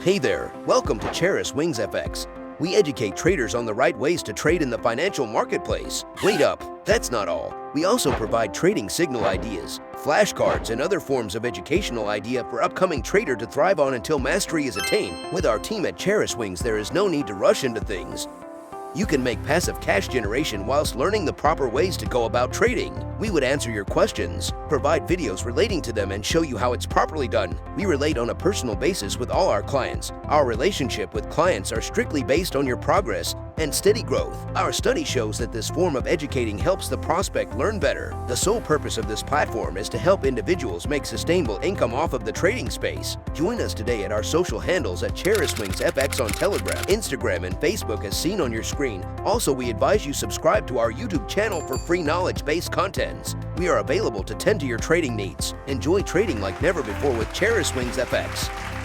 Hey there, welcome to ChariswingsFX. We educate traders on the right ways to trade in the financial marketplace. Wait up, that's not all. We also provide trading signal ideas, flashcards, and other forms of educational idea for upcoming trader to thrive on until mastery is attained. With our team at Chariswings, there is no need to rush into things. You can make passive cash generation whilst learning the proper ways to go about trading. We would answer your questions, provide videos relating to them, and show you how it's properly done. We relate on a personal basis with all our clients. Our relationship with clients are strictly based on your progress and steady growth. Our study shows that this form of educating helps the prospect learn better. The sole purpose of this platform is to help individuals make sustainable income off of the trading space. Join us today at our social handles at ChariswingsFX on Telegram, Instagram, and Facebook as seen on your screen. Also, we advise you subscribe to our YouTube channel for free knowledge-based contents. We are available to tend to your trading needs. Enjoy trading like never before with ChariswingsFX.